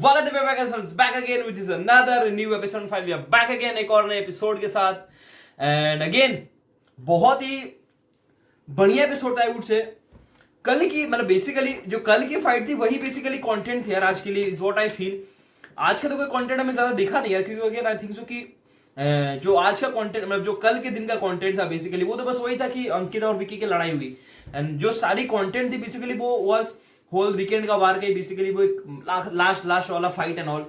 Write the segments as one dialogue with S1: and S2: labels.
S1: स्वागत है back again with this another new episode 5 we are back again एक और नए एपिसोड के साथ एंड अगेन बहुत ही बढ़िया एपिसोड था आई वुड से। कल की मतलब बेसिकली जो कल की फाइट थी वही बेसिकली कंटेंट थी यार आज के लिए, इज व्हाट आई फील। आज का तो कोई कंटेंट हमें ज्यादा देखा नहीं यार, क्योंकि अगेन आई थिंक सो कि जो आज का कंटेंट मतलब जो कल के दिन का कंटेंट था बेसिकली वो तो बस वही था कि अंकिता और विकी की लड़ाई हुई एंड जो सारी कंटेंट थी बेसिकली वो वाज होल वीकेंड का वार के बेसिकली वो एक लास्ट वाला फाइट एंड ऑल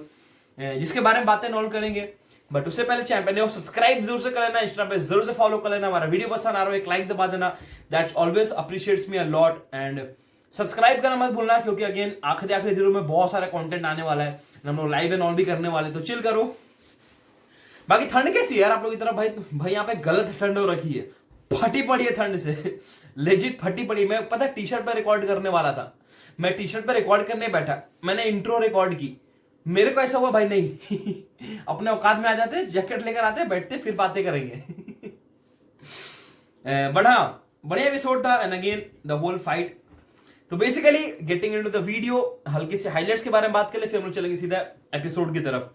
S1: जिसके बारे में बातें ऑल करेंगे। बट उससे पहले चैंपियन को सब्सक्राइब जरूर से कर लेना, इंस्टाग्राम पे जरूर से फॉलो कर लेना, हमारा वीडियो पसंद आ रहा हो एक लाइक दबा देना, that's always appreciates me a lot. And subscribe करना मत भूलना क्योंकि अगेन आखिरी दिनों में बहुत सारा कंटेंट आने वाला है, हम लोग लाइव एंड ऑल भी करने वाले, तो चिल करो। बाकी ठंड कैसी है यार आप लोग की तरफ? भाई यहाँ पे गलत ठंड हो रखी है, फटी पड़ी है ठंड से लेजिट फटी पड़ी। मैं पता टी शर्ट पे रिकॉर्ड करने वाला था, मैं टी शर्ट पे रिकॉर्ड करने बैठा, मैंने इंट्रो रिकॉर्ड की, मेरे को ऐसा हुआ भाई नहीं अपने औकात में आ जाते, जैकेट लेकर आते बैठते फिर बातें करेंगे बट हाँ बढ़िया एपिसोड था and again the whole fight. तो basically getting into the video, हल्के से हाइलाइट्स के बारे में बात कर ले, फिर हम लोग चलेंगे सीधा एपिसोड की तरफ।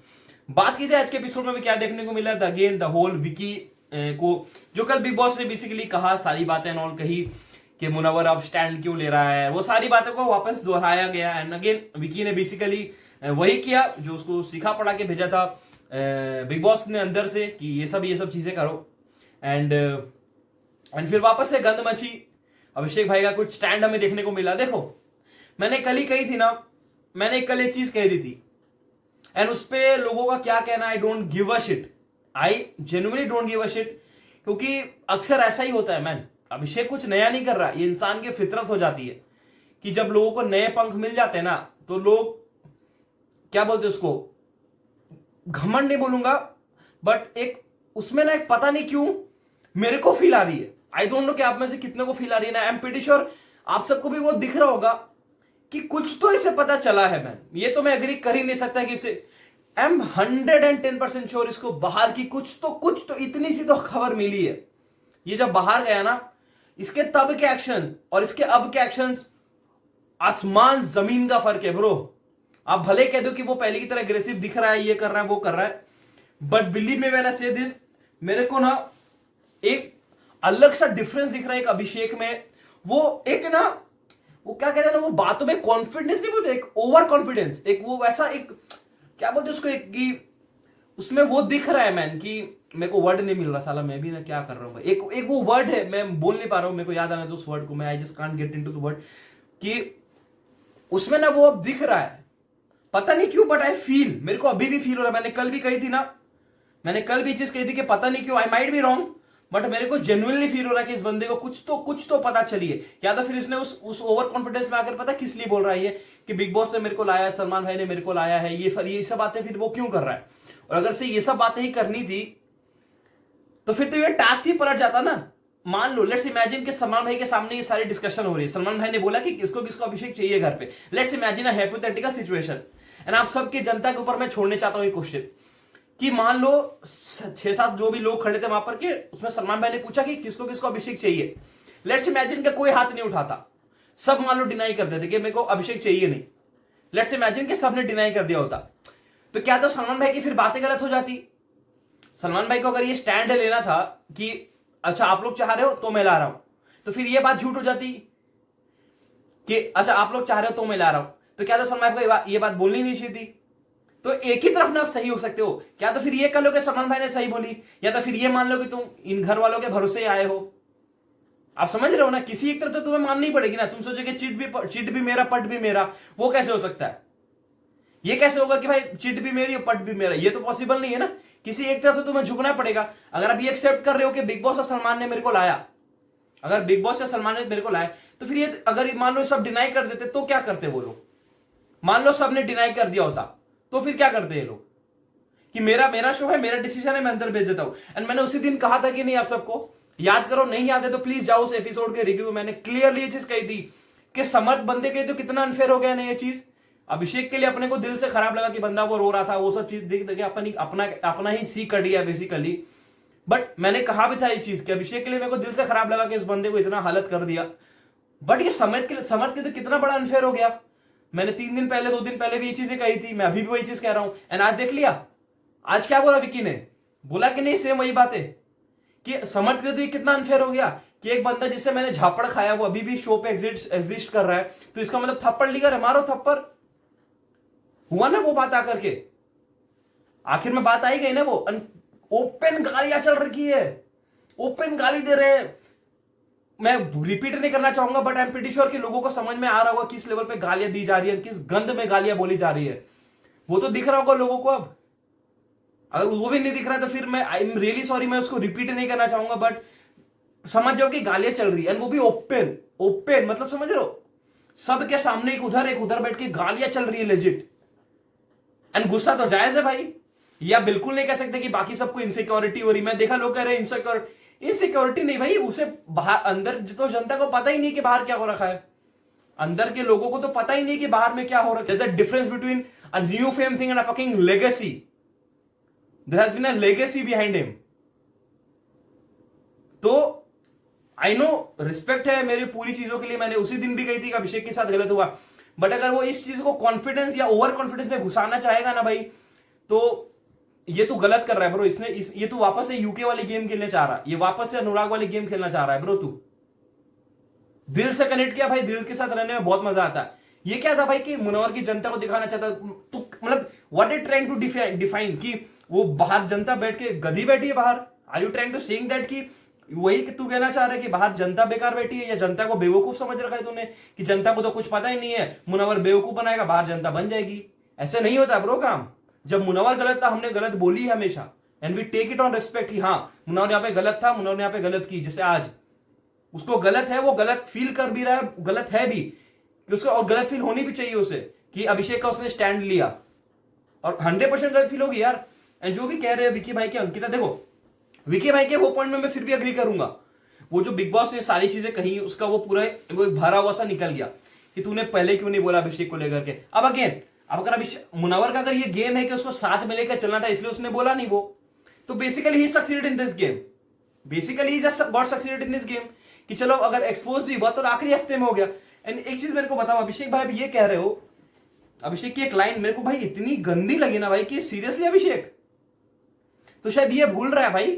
S1: बात की जाए आज के एपिसोड में क्या देखने को मिला, अगेन द होल विकी को जो कल बिग बॉस ने बेसिकली कहा, सारी बातें एंड ऑल कही कि मुनव्वर अब स्टैंड क्यों ले रहा है, वो सारी बातों को वापस दोहराया गया एंड अगेन विकी ने बेसिकली वही किया जो उसको सिखा पढ़ा के भेजा था बिग बॉस ने अंदर से कि ये सब चीजें करो एंड फिर वापस से गंद मची। अभिषेक भाई का कुछ स्टैंड हमें देखने को मिला। देखो मैंने कल ही कही थी ना, मैंने कल एक चीज कह दी थी एंड उस पे लोगों का क्या कहना, I don't give a shit, I genuinely don't give a shit, क्योंकि अक्सर ऐसा ही होता है मैन। अभिषेक कुछ नया नहीं कर रहा, ये इंसान की फितरत हो जाती है कि जब लोगों को नए पंख मिल जाते हैं ना तो लोग क्या बोलते हैं उसको, घमंड नहीं बोलूंगा बट एक उसमें ना एक पता नहीं क्यों मेरे को फील आ रही है, आई डोंट नो कि आप में से कितने को फील आ रही है ना, आई एम प्रीटी श्योर आप सबको भी वो दिख रहा होगा कि कुछ तो इसे पता चला है मैन। ये तो मैं एग्री कर ही नहीं सकता कि इसे, आई एम 110% श्योर इसको बाहर की कुछ तो इतनी सी तो खबर मिली है। ये जब बाहर गया ना, इसके तब के एक्शंस और इसके अब के एक्शंस आसमान जमीन का फर्क है ब्रो। आप भले कह दो कि वो पहले की तरह एग्रेसिव दिख रहा है, ये कर रहा है वो कर रहा है, but believe me when I से दिस, मेरे को ना एक अलग सा डिफरेंस दिख रहा है एक अभिषेक में। वो एक ना वो क्या कहते हैं ना, वो बातों में कॉन्फिडेंस नहीं बोलते, एक ओवर कॉन्फिडेंस, एक वो वैसा एक क्या बोलते उसको, एक कि उसमें वो दिख रहा है मैन कि मेरे को वर्ड नहीं मिल रहा साला, मैं भी ना क्या कर रहा हूं। एक वो वर्ड है, मैं बोल नहीं पा रहा हूं, मेरे को याद आना तो उस वर्ड को, मैं I just can't get into the word, कि उसमें ना वो अब दिख रहा है, पता नहीं क्यों बट आई फील, मेरे को अभी भी फील हो रहा है। मैंने कल भी कही थी ना, मैंने कल भी चीज कही थी कि पता नहीं क्यों, I might be wrong but मेरे को जेन्युइनली फील हो रहा है कि इस बंदे को कुछ तो पता चली है। या तो फिर इसने उस ओवर कॉन्फिडेंस में आकर पता किस लिए बोल रहा है ये कि बिग बॉस ने मेरे को लाया है, सलमान भाई ने मेरे को लाया है, ये सब बातें फिर वो क्यों कर रहा है। और अगर से ये सब बातें ही करनी थी तो फिर तो ये टास्क ही पलट जाता ना। मान लो लेट्स इमेजिन कि सलमान भाई के सामने ये सारी डिस्कशन हो रही है, सलमान भाई ने बोला कि किसको किसको अभिषेक चाहिए घर पे, let's imagine a hypothetical situation and आप सबके जनता के ऊपर मैं छोड़ने चाहता हूं ये क्वेश्चन कि मान लो 6-7 जो भी लोग खड़े थे वहां पर के, उसमें सलमान भाई ने पूछा कि किसको किसको अभिषेक चाहिए, लेट्स इमेजिन कि कोई हाथ नहीं उठाता, सब मान लो डिनाई कर देते कि मेरे को अभिषेक चाहिए नहीं, लेट्स इमेजिन कि सबने डिनाई कर दिया होता, तो क्या तो सलमान भाई की फिर बातें गलत हो जाती। सलमान भाई को अगर ये स्टैंड लेना था कि अच्छा आप लोग चाह रहे हो तो मैं ला रहा हूं, तो फिर ये बात झूठ हो जाती कि अच्छा आप लोग चाह रहे हो तो मैं ला रहा हूं, तो क्या तो सलमान भाई को ये बात बोलनी नहीं चाहिए थी। तो एक ही तरफ ना आप सही हो सकते हो, क्या तो फिर ये कर लो कि सलमान भाई ने सही बोली, या तो फिर ये मान लो कि तुम इन घर वालों के भरोसे आए हो। आप समझ रहे हो ना, किसी एक तरफ तो तुम्हें माननी पड़ेगी ना। तुम सोचो कि चिट भी मेरा पट भी मेरा, वो कैसे हो सकता है? ये कैसे होगा कि भाई चिट भी मेरी पट भी मेरा? ये तो पॉसिबल नहीं है ना, किसी एक तरफ से तुम्हें झुकना पड़ेगा। अगर आप ये एक्सेप्ट कर रहे हो कि बिग बॉस और सलमान ने मेरे को लाया, अगर बिग बॉस या सलमान ने मेरे को लाया, तो फिर ये अगर मान लो सब डिनाई कर देते तो क्या करते वो लोग? मान लो सबने डिनाई कर दिया होता तो फिर क्या करते ये लोग कि मेरा शो है, मेरा डिसीजन है, मैं अंदर भेज देता हूं। एंड मैंने उसी दिन कहा था कि नहीं, आप सबको याद करो, नहीं याद है तो प्लीज जाओ उस एपिसोड के रिव्यू में मैंने क्लियरली ये चीज कही थी कि समर्थ बंदे के लिए तो कितना अनफेयर हो गया ना ये चीज। अभिषेक के लिए अपने को दिल से खराब लगा कि बंदा वो रो रहा था, वो सब चीज देख देख अपना ही सी कट गया बेसिकली। बट मैंने कहा भी था ये चीज कि अभिषेक के लिए मेरे को दिल से खराब लगा कि इस बंदे को इतना हालत कर दिया। बट ये समर्थ के लिए तो कितना बड़ा अनफेयर हो गया। मैंने 3 दिन पहले 2 दिन पहले भी ये चीजें कही थी, मैं अभी भी वही चीज कह रहा हूं। एंड आज देख लिया, आज क्या बोला विकी ने, बोला कि नहीं सेम वही बात है कि समझ रहे, तो ये कितना अनफेयर हो गया कि एक बंदा जिससे मैंने झापड़ खाया वो अभी भी शो पे एग्जिस्ट कर रहा है, तो इसका मतलब थप्पड़ लेकर मारो थप्पड़। हुआ ना वो बात आकर के, आखिर में बात आई गई ना, वो ओपन गालियां चल रही है, ओपन गाली दे रहे हैं। मैं रिपीट नहीं करना चाहूंगा, but I am pretty sure कि लोगों को समझ में आ रहा होगा किस लेवल पे गालियां दी जा रही है, किस गंद में गालियां बोली जा रही है, वो तो दिख रहा होगा लोगों को। अब अगर वो भी नहीं दिख रहा है तो फिर मैं आई एम रियली सॉरी, मैं उसको रिपीट नहीं करना चाहूंगा, बट समझ जाओ कि गालियां चल रही है, एंड वो भी ओपन ओपन, मतलब समझ रहे हो, सबके सामने एक उधर बैठ के गालियां चल रही है लेजिट। एंड गुस्सा तो जायज है भाई, या बिल्कुल नहीं कह सकते कि बाकी सबको इनसिक्योरिटी हो रही। मैं देखा लोग कह रहे हैं इनसिक्योरिटी नहीं भाई, उसे बाहर अंदर तो जनता को पता ही नहीं कि बाहर क्या हो रखा है, अंदर के लोगों को तो पता ही नहीं कि बाहर में क्या हो रहा है। There's a difference between a new fame thing and a fucking legacy. There has been a legacy behind him. तो आई नो रिस्पेक्ट है मेरी पूरी चीजों के लिए, मैंने उसी दिन भी कही थी कि अभिषेक के साथ गलत हुआ, बट अगर वो इस चीज को कॉन्फिडेंस या ओवर कॉन्फिडेंस में घुसाना चाहेगा ना भाई, तो ये तो गलत कर रहा है ब्रो। ये तो वापस से यूके वाली गेम खेलने चाह रहा है, ये वापस से अनुराग वाली गेम खेलना चाह रहा है ब्रो। तू दिल से कनेक्ट किया भाई, दिल के साथ रहने में बहुत मजा आता है। ये क्या था भाई कि मुनव्वर की जनता को दिखाना चाहता, तो मतलब what is trying to define कि वो बाहर जनता बैठ के गधी बैठी है बाहर? Are you trying to saying that कि वही कि तू कहना चाह रहा है कि बाहर जनता बेकार बैठी है, या जनता को बेवकूफ समझ रखा है तूने कि जनता को तो कुछ पता ही नहीं है, मुनव्वर बेवकूफ बनाएगा बाहर जनता बन जाएगी? ऐसे नहीं होता ब्रो काम। जब मुनव्वर गलत था हमने गलत बोली है हमेशा, and we take it on respect कि हाँ मुनव्वर यहाँ पे गलत था, मुनव्वर ने यहाँ पे गलत की। जैसे आज उसको गलत है, वो गलत फील कर भी रहा है, गलत है भी कि उसको, और गलत फील होनी भी चाहिए उसे कि अभिषेक का उसने स्टैंड लिया, और 100% गलत फील होगी यार। एंड जो भी कह रहे हैं विकी भाई के अंकिता, देखो विकी भाई के वो पॉइंट में मैं फिर भी अग्री करूंगा, वो जो बिग बॉस ने सारी चीजें कही उसका वो पूरा वो भरा हुआ सा निकल गया कि तूने पहले क्यों नहीं बोला अभिषेक को लेकर के। अब अगेन, अब अगर अभिषेक मुनव्वर का अगर ये गेम है कि उसको साथ में लेकर चलना था इसलिए उसने बोला नहीं वो, तो basically he succeeded in this game, basically he just got succeeded in this game कि चलो अगर एक्सपोज भी हुआ तो आखिरी हफ्ते में हो गया। एंड एक चीज मेरे को बताओ, अभिषेक भाई ये कह रहे हो, अभिषेक की एक लाइन मेरे को भाई इतनी गंदी लगी ना भाई कि सीरियसली अभिषेक तो शायद ये भूल रहा है भाई,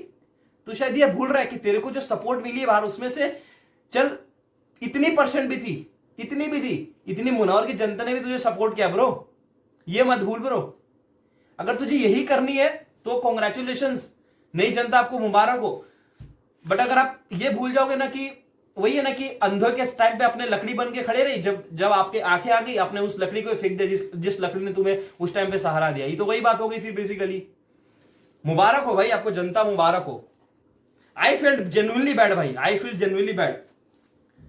S1: तो शायद ये भूल रहा है कि तेरे को जो सपोर्ट मिली है बाहर उसमें से चल इतनी परसेंट भी थी, इतनी भी थी, इतनी मुनव्वर की जनता ने भी तुझे सपोर्ट किया ब्रो, ये मत भूल ब्रो। अगर तुझे यही करनी है तो कॉन्ग्रेचुलेशंस, नई जनता आपको मुबारक हो। बट अगर आप ये भूल जाओगे ना कि वही है ना कि अंधों के टाइम पे अपने लकड़ी बन के खड़े रही, जब आपके आंखें आ गई आपने उस लकड़ी को फेंक दिया जिस लकड़ी ने तुम्हें उस टाइम पे सहारा दिया। ये तो वही बात हो गई फिर बेसिकली। मुबारक हो भाई आपको, जनता मुबारक हो। आई फील जेन्युइनली बैड भाई, I feel genuinely bad.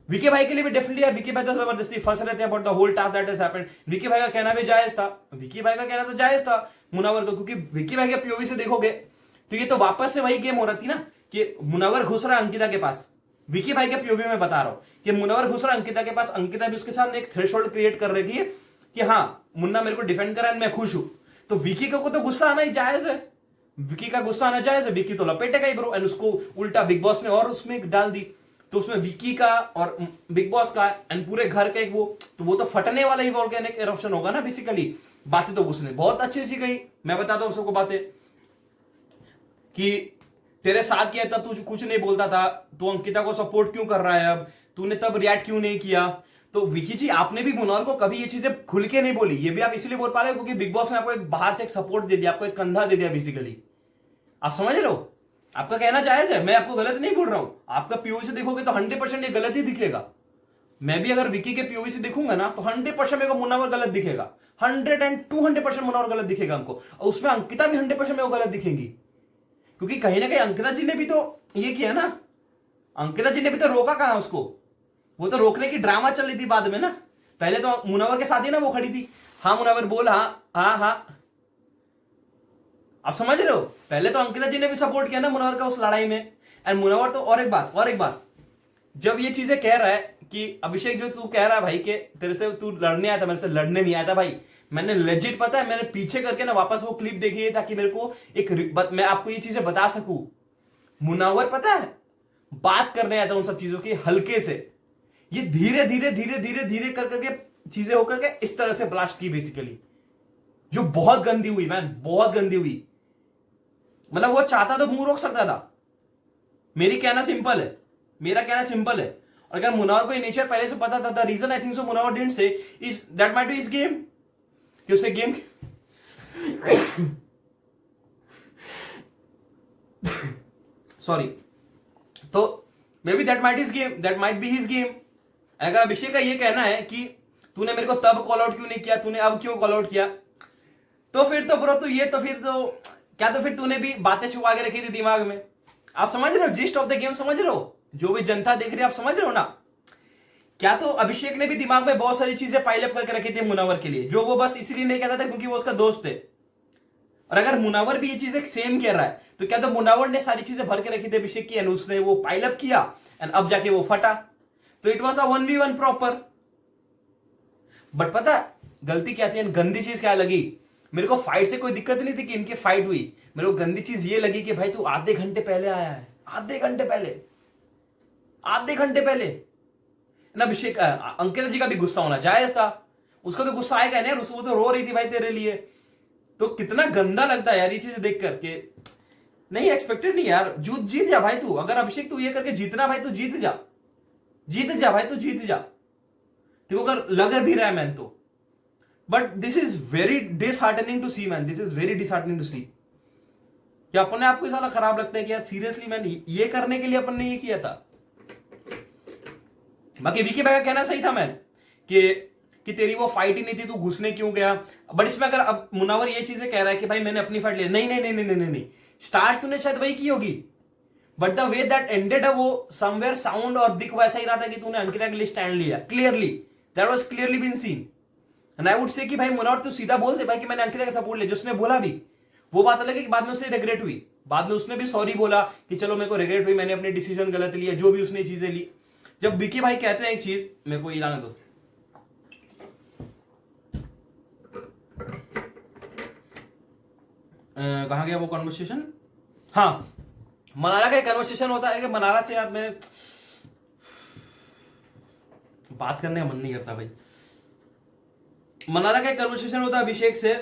S1: Vicky भाई के लिए भी डेफिनेटली यार, विकी भाई तो जबरदस्ती फंस रहे थे about the whole task that has happened. Vicky भाई का कहना भी जायज था, विकी भाई का कहना तो जायज था मुनव्वर को, क्योंकि विकी भाई के पीओवी से देखोगे तो ये तो वापस से वही गेम हो रही थी ना कि मुनव्वर घुस रहा अंकिता के पास। विकी भाई के पीओवी में बता रहा हूं कि मुनव्वर घुस रहा अंकिता के पास, अंकिता भी उसके साथ एक थ्रेशोल्ड क्रिएट कर रही है कि हाँ मुन्ना मेरे को डिफेंड करा मैं खुश हूं। तो विकी को तो गुस्सा आना ही जायज है, विकी का गुस्सा आना जायज है, विकी तो लपेटेगा ही ब्रो। एंड उसको उल्टा बिग बॉस ने और उसमें डाल दी, तो उसमें विकी का और बिग बॉस का एंड पूरे घर का एक वो तो फटने वाला ही वॉल्केनिक इरप्शन होगा ना बेसिकली। बातें तो उसने बहुत अच्छी अच्छी कही, मैं बताता हूं सबको बातें कि तेरे साथ किया तब तू कुछ नहीं बोलता था, तू अंकिता को सपोर्ट क्यों कर रहा है, अब तूने तब रिएक्ट क्यों नहीं किया। तो विकी जी आपने भी मुनव्वर को कभी ये चीजें खुल के नहीं बोली, ये भी आप इसलिए बोल पा रहे हो क्योंकि बिग बॉस ने आपको एक बाहर से एक सपोर्ट दे दिया, आपको एक कंधा दे दिया बेसिकली। आप समझ रहे हो, आपका कहना जायज है, मैं आपको गलत नहीं बोल रहा हूं। आपका पीओवी से देखोगे तो 100% ये गलत ही दिखेगा। मैं भी अगर विकी के पीओवी से देखूंगा ना तो 100% मेरे को मुनव्वर गलत दिखेगा, 100% मुनव्वर गलत दिखेगा हमको, और उसमें अंकिता भी 100% मेरे को गलत दिखेगी, क्योंकि कहीं ना कहीं अंकिता जी ने भी तो ये किया ना, अंकिता जी ने भी तो रोका कहां उसको, वो तो रोकने की ड्रामा चल रही थी बाद में ना। पहले तो मुनव्वर के साथ ही ना वो खड़ी थी, हाँ मुनव्वर बोल, हाँ हाँ हाँ, आप समझ रहे हो। पहले तो अंकिता जी ने भी सपोर्ट किया ना मुनव्वर का उस लड़ाई में। एंड मुनव्वर तो और एक बात जब ये चीजें कह रहा है कि अभिषेक जो तू कह रहा है भाई कि तेरे से तू लड़ने आया था, मेरे से लड़ने नहीं आया था भाई, मैंने लेजिट पता है मैंने पीछे करके ना वापस वो क्लिप देखी है ताकि मेरे को मैं आपको ये चीजें बता सकूं। मुनव्वर पता है बात करने आया था उन सब चीजों की हल्के से, ये धीरे धीरे धीरे धीरे धीरे कर करके चीजें होकर के इस तरह से ब्लास्ट की बेसिकली, जो बहुत गंदी हुई मैन, बहुत गंदी हुई। मतलब वो चाहता तो मुंह रोक सकता था। मेरा कहना सिंपल है। और अगर मुनावर को ये नेचर पहले से पता था, the reason I think so Munawar didn't say is that might be his game, कि उसे गेम सॉरी, तो maybe that might be his game. अगर अभिषेक का ये कहना है कि तूने मेरे को तब कॉल आउट क्यों नहीं किया, तूने अब क्यों कॉल आउट किया, तो फिर तो ब्रो तो ये तो फिर तो क्या, तो फिर तूने भी बातें छुपा के रखी थी दिमाग में। आप समझ रहे हो जिस्ट ऑफ द गेम, समझ रहे हो, जो भी जनता देख रही है आप समझ रहे हो ना। क्या तो अभिषेक ने भी दिमाग में बहुत सारी चीजें पाइलअप करके रखी थी मुनावर के लिए, जो वो बस इसलिए नहीं कहता था क्योंकि वो उसका दोस्त है। और अगर मुनावर भी ये चीजें सेम कह रहा है, तो क्या तो मुनावर ने सारी चीजें भर के रखी थी अभिषेक की, एंड उसने वो पाइलअप किया एंड अब जाके वो फटा। तो it was a 1v1 proper. But पता गलती क्या थी, गंदी चीज क्या लगी मेरे को, फाइट से कोई दिक्कत नहीं थी कि इनकी फाइट हुई, मेरे को गंदी चीज ये लगी कि भाई तू आधे घंटे पहले आया है, आधे घंटे पहले ना। अभिषेक अंकिता जी का भी गुस्सा होना जायज था, उसको तो गुस्सा आएगा ना, वो तो रो रही थी भाई तेरे लिए। तो कितना गंदा लगता है यार ये चीज देख करके, नहीं एक्सपेक्टेड नहीं यार। जीत जा भाई तू, अगर अभिषेक तू ये करके जीतना भाई तो जीत जा भाई, तू जीत जा, तेरे को अगर लग भी रहा है मैन तो। But this is very disheartening to see man, this is very disheartening to see. क्या अपने आप को साला खराब लगता है कि यार सीरियसली मैन ये करने के लिए अपन ने ये किया था। बाकी विकी भाई का कहना सही था मैन कि तेरी वो फाइट ही नहीं थी, तू घुसने क्यों गया। बट इसमें अगर अब मुनावर ये चीजें कह रहा है कि भाई मैंने अपनी फाइट ली, नहीं, स्टार्ट तूने शायद वही की होगी, but the way that ended है वो समवेयर साउंड और दिख वैसा ही रहा था कि तूने अंकिता के लिए स्टैंड लिया। Clearly that was clearly been seen. And I would say कि भाई मुनावर तू सीधा बोल दे भाई कि मैंने अंकिता का सपोर्ट लिया, जिसने बोला भी वो बात अलग है कि बाद में उसे रिग्रेट हुई, बाद में उसने भी सॉरी बोला कि चलो मेरे को रिग्रेट हुई, मैंने अपनी डिसीजन गलत लिया, जो भी उसने चीजें ली। जब विकी भाई कहते हैं एक चीज, मेरे को ये लाने दो, कहां गया वो कन्वर्सेशन। हाँ, मनारा का एक कन्वर्सेशन होता है कि मनारा से यार मैं बात करने का मन नहीं करता भाई। मनारा का एक कन्वर्सेशन होता है अभिषेक से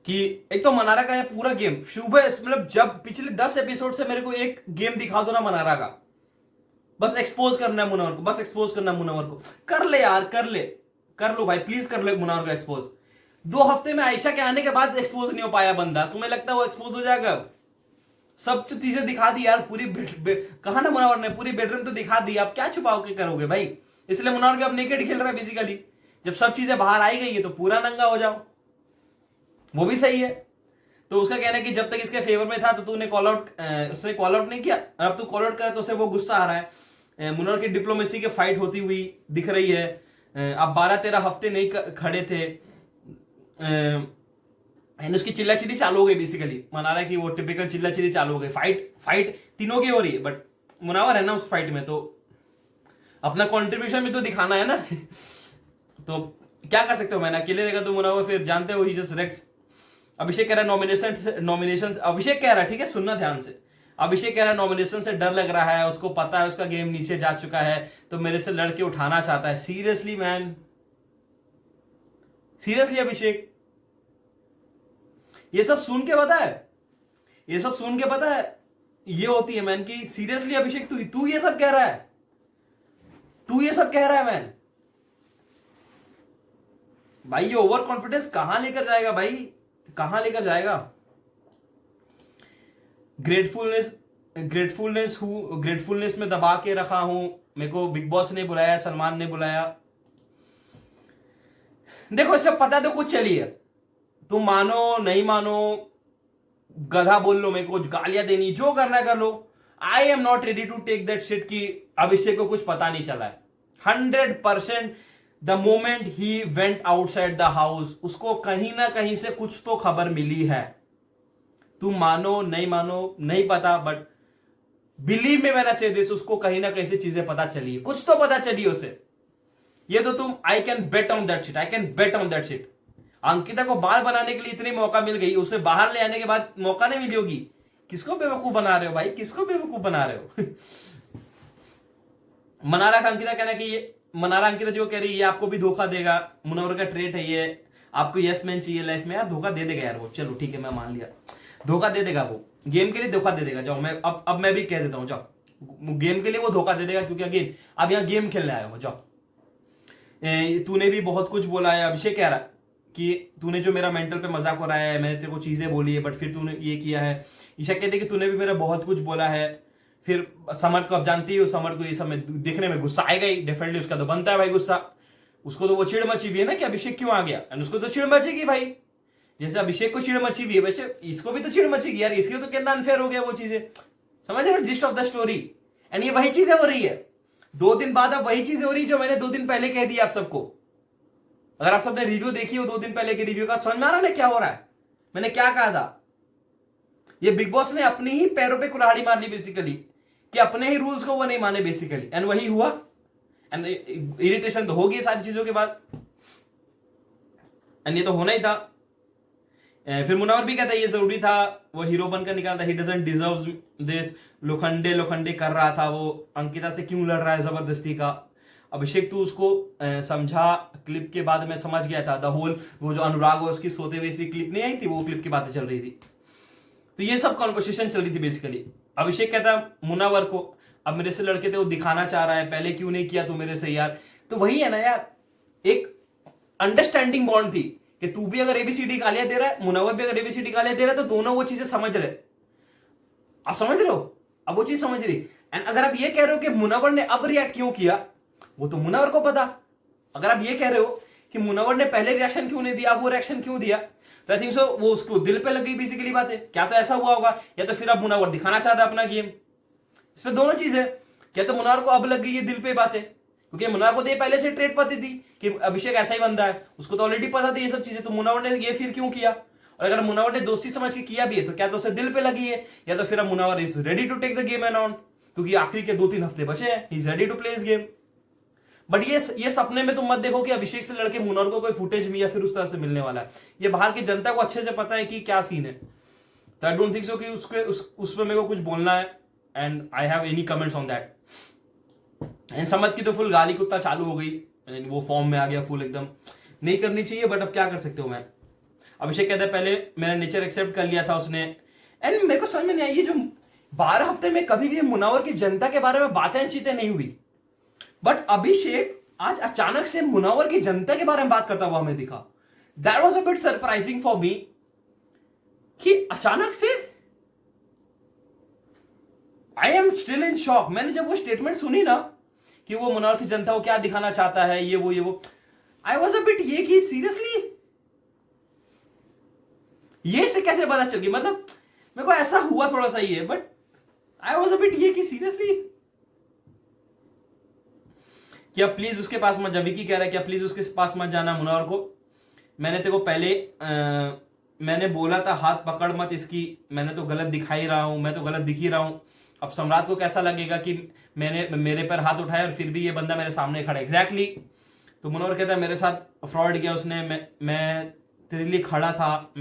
S1: कि एक तो मनारा का ये पूरा गेम सुबह, मतलब जब पिछले 10 एपिसोड से मेरे को एक गेम दिखा दो ना मनारा का, बस एक्सपोज करना है मुनावर को, बस एक्सपोज करना है मुनावर को। कर ले यार, कर लो भाई, प्लीज कर लो मुनावर को एक्सपोज। 2 हफ्ते में आयशा के आने के बाद एक्सपोज नहीं हो पाया बंदा, तुम्हें लगता है वो एक्सपोज हो जाएगा? सब चीजें दिखा दी यार, पूरी कहा ना मुनावर ने, पूरी बेडरूम तो दिखा दी, आप क्या छुपाओ के करोगे भाई। इसलिए मुनावर भी अब नेकेड खेल रहा है बेसिकली। जब सब चीजें बाहर आई गई है तो पूरा नंगा हो जाओ, वो भी सही है। तो उसका कहना है कि जब तक इसके फेवर में था तो तूने उसने कॉल आउट नहीं किया, अब तू कॉल आउट करा तो उसे वो गुस्सा आ रहा है। मुनावर की डिप्लोमेसी के फाइट होती हुई दिख रही है। अब 12-13 हफ्ते नहीं खड़े थे, एंड उसकी चिल्लाचिल्ली चालू हो गई बेसिकली। मनारा की वो टिपिकल चिल्लाचिल्ली चालू हो गई। फाइट तीनों की हो रही है, बट मुनावर है ना उस फाइट में, तो अपना कंट्रीब्यूशन भी तो दिखाना है ना। तो क्या कर सकते हो, मैंने अकेले रहेगा तो मुनावर फिर जानते हो ही जस्ट रेक्स। अभिषेक कह रहा है नॉमिनेशन, अभिषेक कह रहा है, ठीक है सुनना ध्यान से, अभिषेक कह रहा है नॉमिनेशन से डर लग रहा है, उसको पता है उसका गेम नीचे जा चुका है, तो मेरे से लड़के उठाना चाहता है। सीरियसली मैन, सीरियसली अभिषेक, ये सब सुन के पता है ये होती है मैन कि सीरियसली अभिषेक तू ये सब कह रहा है, मैन भाई ये ओवर कॉन्फिडेंस कहां लेकर जाएगा भाई, कहां लेकर जाएगा। ग्रेटफुलनेस में दबा के रखा हूं, मेरे को बिग बॉस ने बुलाया, सलमान ने बुलाया। देखो इससे पता तो कुछ चलिए, तुम मानो नहीं मानो, गधा बोल लो, मेरे को गालियां देनी, जो करना कर लो, I am not ready to take that shit कि अभिषेक को कुछ पता नहीं चला है। 100% द मोमेंट ही वेंट आउटसाइड द हाउस, उसको कहीं ना कहीं से कुछ तो खबर मिली है। तुम मानो नहीं पता, बट बिलीव में मैंने से दिस, उसको कहीं ना कहीं से चीजें पता चली है, कुछ तो पता चली है उसे। ये तो तुम I can bet on that shit. Ankita को बाल बनाने के लिए इतनी मौका मिल गई, उसे बाहर ले आने के बाद मौका नहीं मिली होगी। किसको बेवकूफ बना रहे हो भाई, किसको बेवकूफ बना रहे हो। मनारा का अंकिता कहना कि मनारा अंकिता जो कह रही है ये आपको भी धोखा देगा, मुनव्वर का ट्रेट है ये, आपको यस मैन चाहिए लाइफ में, यार धोखा दे देगा यार वो, चलो ठीक है मैं मान लिया, धोखा दे देगा वो, गेम के लिए धोखा दे देगा। जाओ मैं अब मैं भी कह देता हूँ, जाओ गेम के लिए वो धोखा दे देगा, क्योंकि अगेन अब यहाँ गेम खेलने आया हो। जाओ तूने भी बहुत कुछ बोला है, अभिषेक कह रहा कि तूने जो मेरा मेंटल पे मजाक उड़ाया है, मैंने तेरे को चीजें बोली है बट फिर तूने ये किया है। ईशा कहते हैं कि तूने भी मेरा बहुत कुछ बोला है। फिर समर्थ को अब जानती हो, समर्थ को ये सब में देखने में गुस्सा आएगा ही, डेफिनेटली उसका तो बनता है भाई गुस्सा, उसको तो वो चिड़ मची भी है ना कि अभिषेक क्यों आ गया, एंड उसको तो चिड़ मचेगी भाई, जैसे अभिषेक को चिड़ मची भी है वैसे इसको भी तो चिड़ मचेगी यार, इसके तो कितना अनफेयर हो गया वो चीजें, समझ रहे हो gist of the story. And ये वही चीजें हो रही है 2 दिन बाद, अब वही चीजें हो रही है जो मैंने 2 दिन पहले कह दी आप सबको। अगर आप सबने रिव्यू देखी हो 2 दिन पहले के रिव्यू का, समझ में आ रहा है क्या हो रहा है, मैंने क्या कहा था। ये बिग बॉस ने अपनी ही पैरों पे कुल्हाड़ी मार ली बेसिकली, कि अपने ही रूल्स को वो नहीं माने बेसिकली, एंड वही हुआ। एंड इरिटेशन तो होगी सारी चीजों के बाद, एंड ये तो होना ही था। फिर मुनव्वर भी कहता है ये जरूरी था, वो हीरो बनकर निकालता, he doesn't deserves this, Lokhande Lokhande कर रहा था वो, अंकिता से क्यों लड़ रहा है जबरदस्ती का। अभिषेक तू उसको समझा, क्लिप के बाद मैं समझ गया था, द होल वो जो अनुराग और उसकी सोते हुए क्लिप नहीं आई थी, वो क्लिप की बातें चल रही थी, तो ये सब कॉन्वर्सेशन चल रही थी बेसिकली। अभिषेक कहता मुनव्वर को अब मेरे से लड़के थे वो दिखाना चाह रहा है, पहले क्यों नहीं किया तू मेरे से यार। तो वही है ना यार, एक अंडरस्टैंडिंग बॉन्ड थी कि तू भी अगर एबीसीडी गालियां दे रहा है, मुनव्वर भी अगर एबीसीडी गालियां दे रहा है, तो दोनों वो चीजें समझ रहे, आप समझ रहे हो, अब वो चीज समझ रही। एंड अगर आप ये कह रहे हो कि मुनव्वर ने अब रिएक्ट क्यों किया, वो तो मुनव्वर को पता। अगर आप ये कह रहे हो कि मुनव्वर ने पहले रिएक्शन क्यों नहीं दिया, अब वो रिएक्शन क्यों दिया, तो आई थिंक सो वो उसको दिल पे लग गई बेसिकली बात है। क्या तो ऐसा हुआ होगा, या तो फिर अब मुनव्वर दिखाना चाहता अपना गेम, इसमें दोनों चीज है। क्या तो मुनव्वर को अब लग गई है दिल पे बातें, क्योंकि मुनव्वर को तो पहले से ट्रेड पता थी कि अभिषेक ऐसा ही बंदा है, उसको तो ऑलरेडी पता थी ये सब चीजें, तो मुनव्वर ने ये फिर क्यों किया। और अगर मुनव्वर ने दोस्ती समझ के किया भी है, तो क्या तो उसे दिल पे लगी है, या तो फिर अब Munawar is ready to take the game and on, क्योंकि आखिरी के 2-3 हफ्ते बचे हैं, he is ready to play इस गेम। बट ये सपने में तुम मत देखो कि अभिषेक से लड़के मुनव्वर को कोई फुटेज भी या फिर उस तरह से मिलने वाला है। ये बाहर की जनता को अच्छे से पता है कि क्या सीन है, तो आई डोंट थिंक सो कि उस पर मेरे को कुछ बोलना है, and I have any comments on that. And समझ की तो फुल गाली कुत्ता चालू हो गई, वो फॉर्म में आ गया फुल एकदम, नहीं करनी चाहिए बट अब क्या कर सकते हो मैं। अभिषेक कहता है पहले मेरा नेचर एक्सेप्ट कर लिया था उसने, एंड मेरे को समझ में नहीं आई ये जो 12 हफ्ते में कभी भी मुनव्वर की जनता के बारे में बातें चीतें नहीं हुई, बट अभिषेक आज अचानक से मुनव्वर की जनता के बारे में बात करता हुआ हमें दिखा। That was a bit surprising for me, कि अचानक से I am still in shock. मैंने जब वो स्टेटमेंट सुनी ना कि वो मुनव्वर की जनता को क्या दिखाना चाहता है, ये वो, आई वॉज अ बिट ये कि सीरियसली ये से कैसे पता चल गई, मतलब मेरे को ऐसा हुआ थोड़ा सा ही है, but I was a bit ये कि सीरियसली क्या प्लीज उसके पास मत जा। विकी कह रहा है क्या प्लीज उसके पास मत जाना मुनव्वर को, मैंने तेरे को पहले मैंने बोला था हाथ पकड़ मत इसकी, मैंने तो गलत दिखा ही रहा हूं, मैं तो गलत दिख ही रहा हूं। अब सम्राट को कैसा लगेगा कि मैंने मेरे पर हाथ उठाया और फिर भी ये बंदा मेरे सामने खड़ा है। एग्जैक्टली तो मुनव्वर कहता है मेरे साथ फ्रॉड किया उसने, मैं तेरे लिए खड़ा था,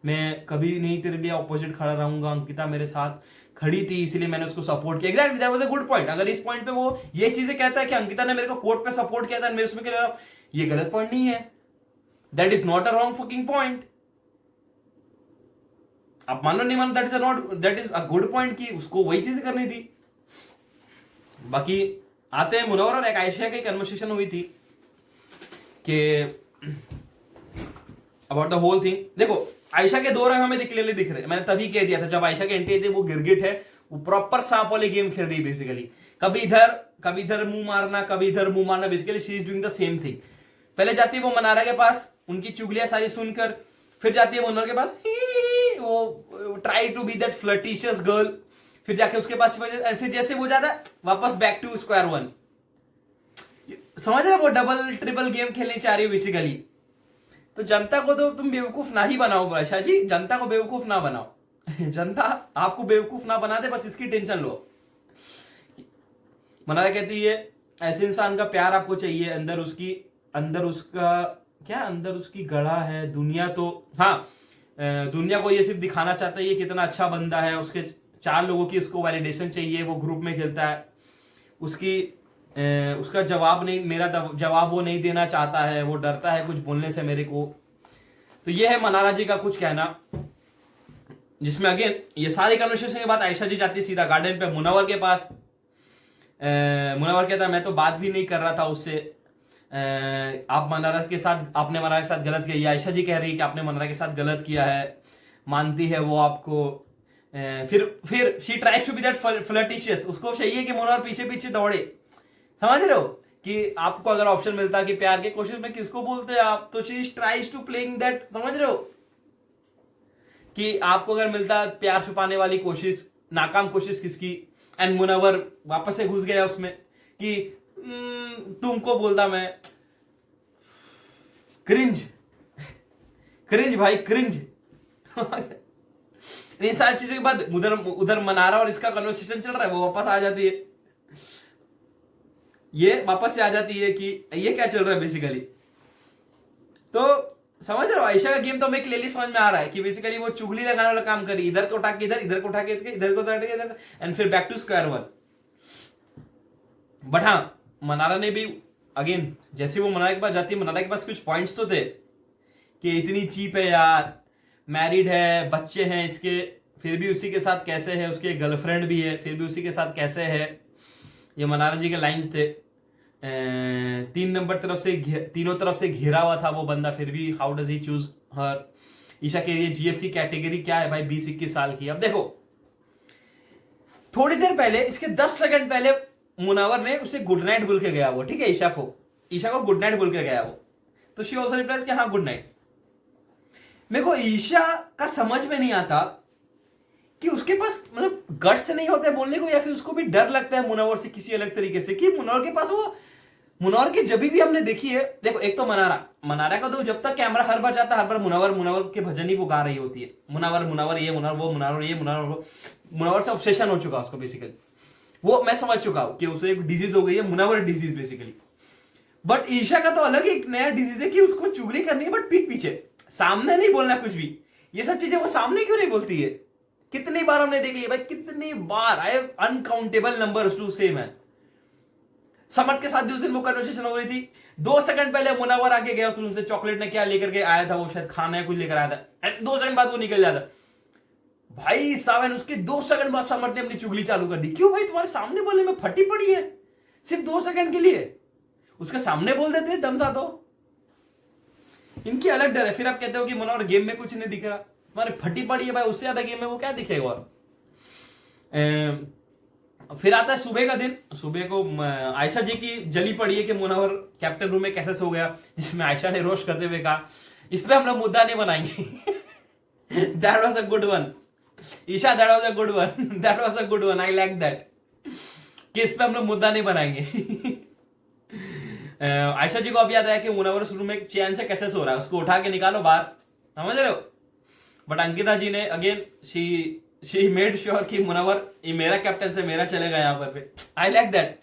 S1: मैं कभी नहीं तेरे लिए ऑपोजिट खड़ा रहूंगा, अंकिता मेरे साथ खड़ी थी इसलिए मैंने उसको सपोर्ट किया। Exactly that was a good point. अगर इस पॉइंट पे वो ये चीजें कहता है कि अंकिता ने मेरे को कोर्ट पे सपोर्ट किया था, मैं उसमें कह रहा हूं ये गलत पॉइंट नहीं है, that is not a wrong fucking point. आप मानो नहीं मानो, that is a good point कि उसको वही चीजें करनी थी। बाकी आते हैं मुनव्वर और एक आयशा की कन्वर्सेशन हुई थी कि अबाउट द होल थिंग। देखो आयशा के 2 रंग हमें क्लियरली दिख रहे हैं, मैंने तभी कह दिया था जब आयशा के एंट्री थी, वो गिरगिट है, वो प्रॉपर सांप वाली गेम खेल रही है बेसिकली, कभी इधर मुंह मारना, कभी इधर मुंह मारना, basically she is doing the same thing. पहले जाती है वो मनारा के पास, उनकी चुगलियां सारी सुनकर, फिर जाती है मुनव्वर के पास, वो try to be that flirtatious girl, फिर जाके उसके पास, फिर जैसे वो जाता है वापस बैक टू स्क्वायर वन। समझ रहे, वो डबल ट्रिपल गेम खेलनी चाह रही हो बेसिकली। तो जनता को तो तुम बेवकूफ ना ही बनाओ बादशाह जी, जनता को बेवकूफ ना बनाओ जनता आपको बेवकूफ ना बना दे, बस इसकी टेंशन लो। मनारा कहती है ऐसे इंसान का प्यार आपको चाहिए, अंदर उसकी गढ़ा है दुनिया, तो हाँ दुनिया को ये सिर्फ दिखाना चाहता है ये कितना अच्छा बंदा है, उसके 4 लोगों की उसको वैलिडेशन चाहिए, वो ग्रुप में खेलता है, उसकी उसका जवाब नहीं, मेरा जवाब वो नहीं देना चाहता है, वो डरता है कुछ बोलने से मेरे को। तो ये है मनारा जी का कुछ कहना, जिसमें अगेन ये सारी कन्वर्सेशन के बाद आयशा जी जाती है सीधा गार्डन पे मुनव्वर के पास। मुनव्वर कहता है मैं तो बात भी नहीं कर रहा था उससे, आप मनारा के साथ, आपने मनारा के साथ गलत किया। ये आयशा जी कह रही है कि आपने मनारा के साथ गलत किया है, मानती है वो आपको। फिर she tries to be that flirtatious, उसको चाहिए कि मुनव्वर पीछे पीछे दौड़े। समझ रहे हो कि आपको अगर ऑप्शन मिलता कि प्यार के क्वेश्चन में किसको बोलते हैं आप, तो she tries to playing that. समझ रहे हो कि आपको अगर मिलता प्यार छुपाने वाली कोशिश, नाकाम कोशिश किसकी, एंड मुनव्वर वापस से घुस गया उसमें कि तुमको बोलता मैं। क्रिंज क्रिंज भाई क्रिंज। इन सारी चीजों के बाद उधर मनारा और इसका कन्वर्सेशन चल रहा है, वो वापस आ जाती है, ये वापस से आ जाती है कि ये क्या चल रहा है बेसिकली। तो समझ रहे हो आयशा का गेम तो हमें क्लियरली समझ में आ रहा है कि बेसिकली वो चुगली लगाने वाला काम करी, इधर को उठा के इधर, इधर को उठा के इधर को उठा के इधर, एंड फिर back to square one. But हाँ, मनारा ने भी अगेन जैसे वो मनारा के पास जाती है, मनारा के पास कुछ पॉइंट्स तो थे कि इतनी चीप है यार, मैरिड है, बच्चे हैं इसके, फिर भी उसी के साथ कैसे है, उसके गर्लफ्रेंड भी है, फिर भी उसी के साथ कैसे है। ये मनारा जी के लाइंस थे। 3 नंबर तरफ से, तीनों तरफ से घिरा हुआ था वो बंदा, फिर भी हाउ डज ही चूज हर। ईशा कह रही है जीएफ की कैटेगरी क्या है भाई, 20-21 साल की। अब देखो थोड़ी देर पहले, इसके 10 सेकंड पहले मुनव्वर ने उसे गुड नाइट बोल के गया वो, ठीक है, ईशा को गुड नाइट बोल के गया वो, तो शी ऑल्सो रिप्लाइज कि हाँ गुड नाइट। मेरे को ईशा का समझ में नहीं आता कि उसके पास मतलब गट्स नहीं होते बोलने को, या फिर उसको भी डर लगता है मुनव्वर से किसी अलग तरीके से, कि मुनव्वर के पास वो, मुनव्वर की जब भी हमने देखी है, देखो एक तो मनारा का तो जब तक कैमरा हर बार जाता है, हर बार मुनव्वर के भजन ही वो गा रही होती है, मुनव्वर ये, मुनव्वर वो, मुनव्वर ये, मुनव्वर वो। मुनव्वर से ऑब्सेशन हो चुका उसको बेसिकली, वो मैं समझ चुका हूं कि उसे एक डिजीज हो गई है, Munawar disease basically. But Isha का तो अलग एक नया डिजीज है कि उसको चुगली करनी है, बट पीठ पीछे, सामने नहीं बोलना कुछ भी। ये सब चीजें वो सामने क्यों नहीं बोलती है? कितनी बार हमने देख लिया भाई, कितनी बार, I have uncountable numbers to say man. Samarth के साथ भी उस दिन वो कन्वर्सेशन हो रही थी, 2 सेकंड पहले मुनव्वर आगे गया उस रूम से, चॉकलेट ने क्या लेकर के आया था, वो शायद खाना है कुछ लेकर आया था, 2 सेकंड बाद वो निकल जाता भाई सावन। उसके 2 सेकंड बाद समर्थ ने अपनी चुगली चालू कर दी। क्यों भाई, तुम्हारे सामने बोलने में फटी पड़ी है, सिर्फ 2 सेकंड के लिए उसके सामने बोल देते, दम था तो। इनकी अलग डर है। फिर आप कहते हो कि मुनव्वर गेम में कुछ नहीं दिख रहा, तुम्हारे फटी पड़ी है भाई, उससे ज्यादा गेम में वो क्या दिखेगा। और फिर आता है सुबह का दिन। सुबह को आयशा जी की जली पड़ी है कि मुनव्वर कैप्टन रूम में कैसे सो गया, जिसमें आयशा ने रोस्ट करते हुए कहा इस पे हम लोग मुद्दा नहीं बनाएंगे। That was a good one Isha, that was a good one, that was a good one, I like that, कि इस पे हम लोग मुद्दा नहीं बनाएंगे। आयशा जी को अब याद आया कि मुनव्वर रूम में चैन से कैसे सो रहा है, उसको उठा के निकालो बाहर। समझ रहे हो? बट अंकिता जी ने अगेन शी मेड श्योर कि मुनव्वर ये मेरा कैप्टन से मेरा चलेगा यहाँ पर पे। आई लाइक दैट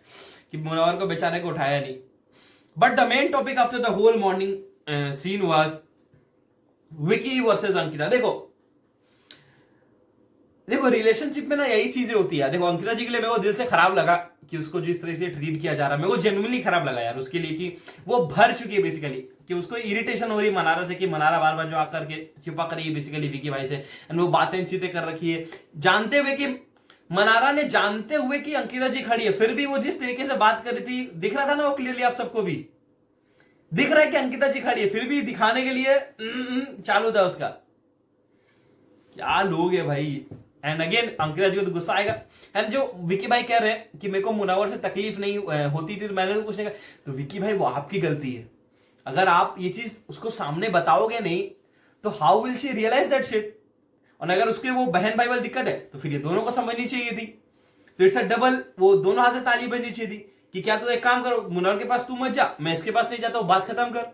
S1: कि मुनव्वर को बेचारे को उठाया नहीं। But the main topic after the whole morning scene was Vicky versus Ankita. देखो रिलेशनशिप में ना यही चीजें होती है। देखो अंकिता जी के लिए मेरे को दिल से खराब लगा कि उसको जिस तरह से ट्रीट किया जा रहा है, मेरे को जेन्युइनली खराब लगा यार उसके लिए, कि वो भर चुकी है बेसिकली, कि उसको इरिटेशन हो रही है मनारा से, कि मनारा बार बार जो आकर के चिपा कर रही है बेसिकली विकी भाई से, एंड वो बातें चीतें कर रखी है, जानते हुए कि मनारा ने, जानते हुए कि अंकिता जी खड़ी है, फिर भी वो जिस तरीके से बात कर रही थी, दिख रहा था ना वो क्लियरली, आप सबको भी दिख रहा है कि अंकिता जी खड़ी है, फिर भी दिखाने के लिए चालू था उसका। क्या लोग है भाई। एंड अगेन अंकिता जी को तो गुस्सा आएगा। एंड जो विकी भाई कह रहे हैं कि मेरे को मुनव्वर से तकलीफ नहीं होती थी, तो मैंने तो कुछ नहीं कहा, तो विकी भाई वो आपकी गलती है। अगर आप ये चीज उसको सामने बताओगे नहीं तो how will she realise that shit. और अगर उसके वो बहन भाई वाली दिक्कत है तो फिर ये दोनों को समझनी चाहिए थी। तो इट्स अ डबल, वो दोनों हाथ से ताली बजनी चाहिए थी कि क्या तो एक काम करो, मुनव्वर के पास तू मत जा, मैं इसके पास नहीं जाता हूं, बात खत्म कर।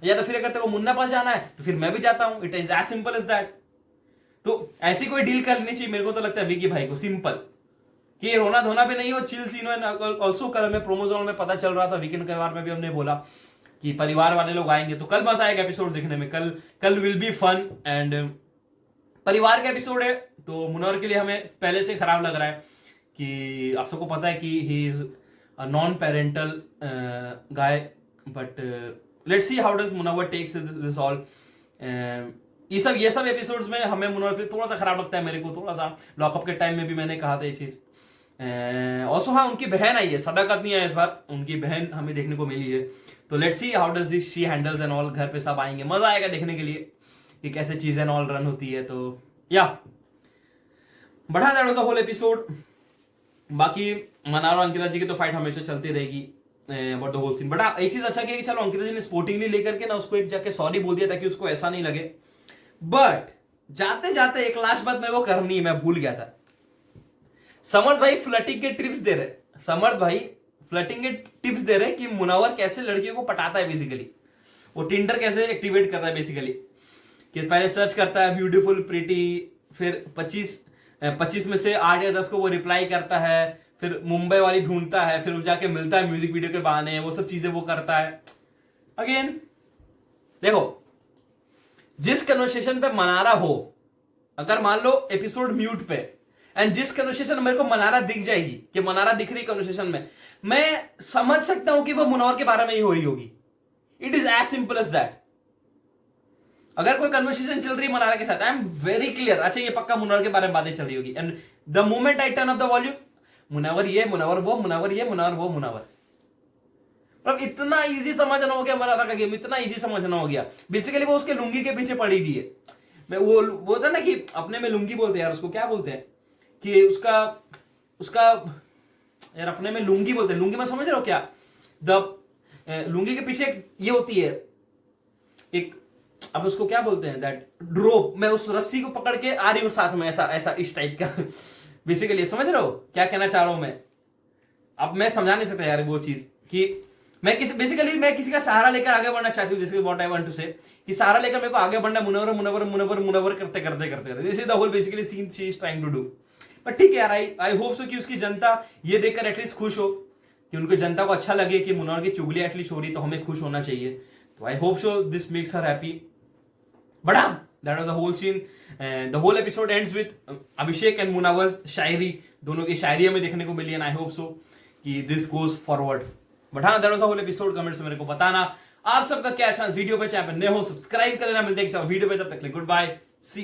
S1: या तो फिर अगर तेरे को मुन्ना पास जाना है तो फिर मैं भी जाता हूं, it is as simple as that. तो ऐसी कोई डील कर लेनी चाहिए मेरे को तो लगता है विकी भाई को, सिंपल, कि रोना धोना भी नहीं हो, चिल सीन हो। ऑल्सो कल में प्रोमोजोन में पता चल रहा था, वीकेंड के बार में भी हमने बोला कि परिवार वाले लोग आएंगे, तो कल मजा आएगा एपिसोड देखने में। कल विल बी फन। एंड परिवार का एपिसोड है तो मुनव्वर के लिए हमें पहले से खराब लग रहा है कि आप सबको पता है कि he is a non-parental guy, but let's see how does Munawar takes this all. ये सब एपिसोड्स में हमें मुनव्वर के लिए थोड़ा सा खराब लगता है मेरे को, थोड़ा सा। लॉकअप के टाइम में भी मैंने कहा था ये चीज। ऑल्सो हाँ, उनकी बहन आई है, सदाकत नहीं है इस बार, उनकी बहन हमें देखने को मिली है। तो let's see how does this she handles and all. घर पे सब आएंगे, मजा आएगा देखने के लिए कि कैसे चीजें एंड ऑल रन होती है। तो या बढ़ा that was the whole episode. बाकी मनारा और अंकिता जी की तो फाइट हमेशा चलती रहेगी about the whole scene. But एक चीज अच्छा किया कि चलो अंकिता जी ने स्पोर्टिंगली लेकर के ना उसको एक जाके सॉरी बोल दिया ताकि उसको ऐसा नहीं लगे। बट जाते जाते एक लास्ट बात मेरे को करनी है, मैं भूल गया था। समर्थ भाई फ्लर्टिंग के टिप्स दे रहे, समर्थ भाई फ्लर्टिंग के टिप्स दे रहे कि मुनव्वर कैसे लड़कियों को पटाता है बेसिकली, वो टिंडर कैसे एक्टिवेट करता है बेसिकली। कि पहले सर्च करता है ब्यूटीफुल प्रीटी, फिर 25 में से 8 या 10 को वो रिप्लाई करता है, फिर मुंबई वाली ढूंढता है, फिर वो जाके मिलता है म्यूजिक वीडियो के बहाने, वो सब चीजें वो करता है। अगेन देखो, जिस कन्वर्सेशन पे मनारा हो, अगर मान लो एपिसोड म्यूट पे, एंड जिस कन्वर्सेशन मेरे को मनारा दिख जाएगी कि मनारा दिख रही कन्वर्सेशन में, मैं समझ सकता हूं कि वो मुनव्वर के बारे में ही हो रही होगी। It is as simple as that. अगर कोई कन्वर्सेशन चल रही है मनारा के साथ, आई एम वेरी क्लियर, अच्छा ये पक्का मुनव्वर के बारे में बातें चल रही होगी। And the moment I turn up the volume, Munawar ये, मुनव्वर वो, मुनव्वर ये, मुनव्वर वो, मुनव्वर। मतलब इतना इजी समझना हो गया मनारा का गेम, इतना इजी समझना हो गया। बेसिकली वो उसके लुंगी के पीछे पड़ी हुई है। मैं वो था ना कि अपने में लुंगी बोलते हैं यार, उसको क्या बोलते हैं कि उसका यार अपने में लुंगी बोलते हैं। लुंगी में समझ रहे हो क्या? लुंगी के पीछे ये होती है एक, अब उसको क्या बोलते हैं, दैट ड्रोप। मैं उस रस्सी को पकड़ के आ रही हूं साथ में, ऐसा इस टाइप का। बेसिकली समझ रहे हो क्या कहना चाह रहा हूं मैं? अब मैं समझा नहीं सकता यार वो चीज कि मैं किसी का सहारा लेकर आगे बढ़ना चाहती हूँ। जैसे व्हाट आई वांट टू से कि सहारा लेकर मेरे को आगे बढ़ना, मुनव्वर मुनव्वर मुनव्वर मुनव्वर करते करते this is the whole basically scene she is trying to do. But ठीक है यार, आई होप सो कि उसकी जनता ये देखकर एटलीस्ट खुश हो, कि उनको जनता को अच्छा लगे कि मुनव्वर की चुगली एटलीस्ट हो रही, तो हमें खुश होना चाहिए। तो I hope so this makes her happy. But that was the whole scene. The whole episode ends with Abhishek and Munawar shayari, दोनों की शायरी हमें देखने को मिली। एंड आई होप सो कि दिस गोज फॉरवर्ड। बट हाँ, that was the whole episode. Comments में मेरे को बताना आप सबका क्या चांस। वीडियो पे चैनल पे नए हो सब्सक्राइब कर लेना। मिलते हैं एक वीडियो पे, तब तक गुड बाय, सी।